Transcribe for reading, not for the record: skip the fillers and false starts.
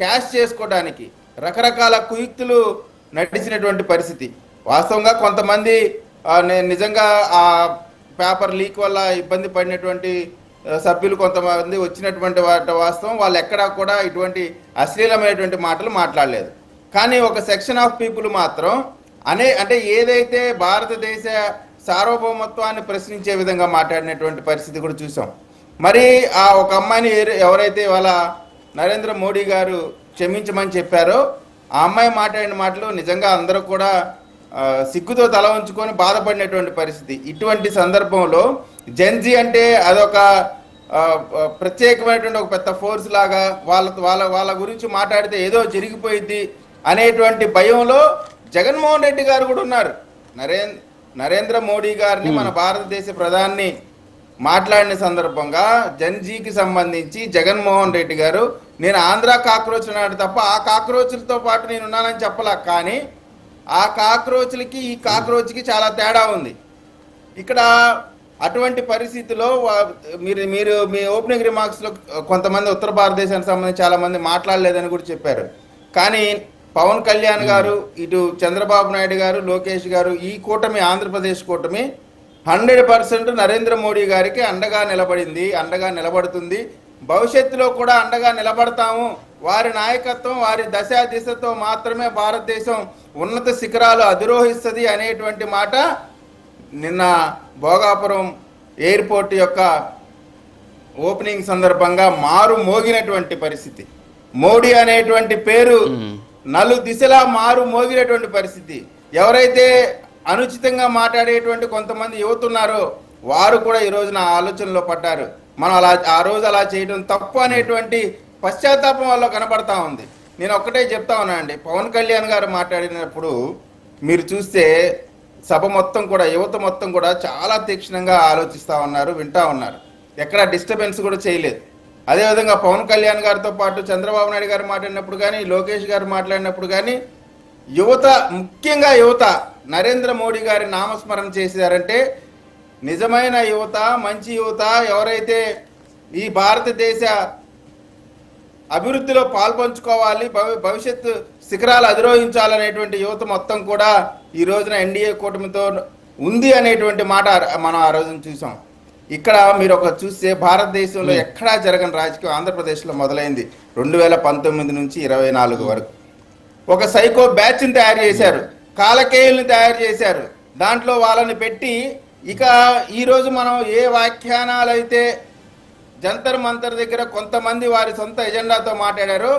Cash చేసుకోవడానికి రకరకాల కుయుక్తులు నడిచినటువంటి పరిస్థితి. వాస్తవంగా కొంతమంది నిజంగా ఆ పేపర్ లీక్ వల్ల ఇబ్బంది పడినటువంటి సభ్యులు కొంతమంది వచ్చినటువంటి వాస్తవం, వాళ్ళు ఎక్కడా కూడా ఇటువంటి అశ్లీలమైనటువంటి మాటలు మాట్లాడలేదు. కానీ ఒక సెక్షన్ ఆఫ్ పీపుల్ మాత్రం అంటే ఏదైతే భారతదేశ సార్వభౌమత్వాన్ని ప్రశ్నించే విధంగా మాట్లాడినటువంటి పరిస్థితి కూడా చూసాం. మరి ఆ ఒక అమ్మాయిని ఎవరైతే ఇవాళ నరేంద్ర మోడీ గారు క్షమించమని చెప్పారో ఆ అమ్మాయి మాట్లాడిన మాటలు నిజంగా అందరూ కూడా సిగ్గుతో తల ఉంచుకొని బాధపడినటువంటి పరిస్థితి. ఇటువంటి సందర్భంలో జెన్జీ అంటే అదొక ప్రత్యేకమైనటువంటి ఒక పెద్ద ఫోర్స్ లాగా వాళ్ళ గురించి మాట్లాడితే ఏదో జరిగిపోయింది అనేటువంటి భయంలో జగన్మోహన్ రెడ్డి గారు కూడా ఉన్నారు. నరేంద్ర మోడీ గారిని మన భారతదేశ ప్రధాని మాట్లాడిన సందర్భంగా జన్జీకి సంబంధించి జగన్మోహన్ రెడ్డి గారు నేను ఆంధ్ర కాక్రోచ్ అన్నాడు తప్ప ఆ కాక్రోచ్లతో పాటు నేను ఉన్నానని చెప్పలా. కానీ ఆ కాక్రోచ్లకి ఈ కాక్రోచ్కి చాలా తేడా ఉంది. ఇక్కడ అటువంటి పరిస్థితిలో మీరు మీ ఓపెనింగ్ రిమార్క్స్లో కొంతమంది ఉత్తర భారతదేశానికి సంబంధించి చాలామంది మాట్లాడలేదని కూడా చెప్పారు. కానీ పవన్ కళ్యాణ్ గారు, ఇటు చంద్రబాబు నాయుడు గారు, లోకేష్ గారు, ఈ కూటమి ఆంధ్రప్రదేశ్ కూటమి 100% నరేంద్ర మోడీ గారికి అండగా నిలబడింది, అండగా నిలబడుతుంది, భవిష్యత్తులో కూడా అండగా నిలబడతాము. వారి నాయకత్వం, వారి దశ దిశతో మాత్రమే భారతదేశం ఉన్నత శిఖరాలు అధిరోహిస్తుంది అనేటువంటి మాట నిన్న భోగాపురం ఎయిర్పోర్ట్ యొక్క ఓపెనింగ్ సందర్భంగా మారు మోగినటువంటి పరిస్థితి. మోడీ అనేటువంటి పేరు నలు దిశలా మారు మోగినటువంటి పరిస్థితి. ఎవరైతే అనుచితంగా మాట్లాడేటువంటి కొంతమంది యువత ఉన్నారో వారు కూడా ఈ రోజున ఆలోచనలో పడ్డారు. మనం ఆ రోజు అలా చేయడం తప్పు అనేటువంటి పశ్చాత్తాపం వల్ల కనబడతా ఉంది. నేను ఒక్కటే చెప్తా ఉన్నానండి, పవన్ కళ్యాణ్ గారు మాట్లాడినప్పుడు మీరు చూస్తే సభ మొత్తం కూడా, యువత మొత్తం కూడా చాలా తీక్షణంగా ఆలోచిస్తూ ఉన్నారు, వింటా ఉన్నారు, ఎక్కడ డిస్టర్బెన్స్ కూడా చేయలేదు. అదేవిధంగా పవన్ కళ్యాణ్ గారితో పాటు చంద్రబాబు నాయుడు గారు మాట్లాడినప్పుడు కానీ, లోకేష్ గారు మాట్లాడినప్పుడు కానీ యువత, ముఖ్యంగా యువత నరేంద్ర మోడీ గారి నామస్మరణ చేశారంటే నిజమైన యువత, మంచి యువత, ఎవరైతే ఈ భారతదేశ అభివృద్ధిలో పాల్పంచుకోవాలి, భవిష్యత్తు శిఖరాలు అధిరోహించాలనేటువంటి యువత మొత్తం కూడా ఈ రోజున ఎన్డీఏ కూటమితో ఉంది అనేటువంటి మాట మనం ఆ రోజున చూసాం. ఇక్కడ మీరు ఒక చూస్తే భారతదేశంలో ఎక్కడా జరగని రాజకీయం ఆంధ్రప్రదేశ్లో మొదలైంది 2019 నుంచి 24 వరకు. ఒక సైకో బ్యాచ్ని తయారు చేశారు, కాలకేయుల్ని తయారు చేశారు, దాంట్లో వాళ్ళని పెట్టి ఇక ఈరోజు మనం ఏ వ్యాఖ్యానాలు అయితే జంతర్ మంతర్ దగ్గర కొంతమంది వారి సొంత ఎజెండాతో మాట్లాడారో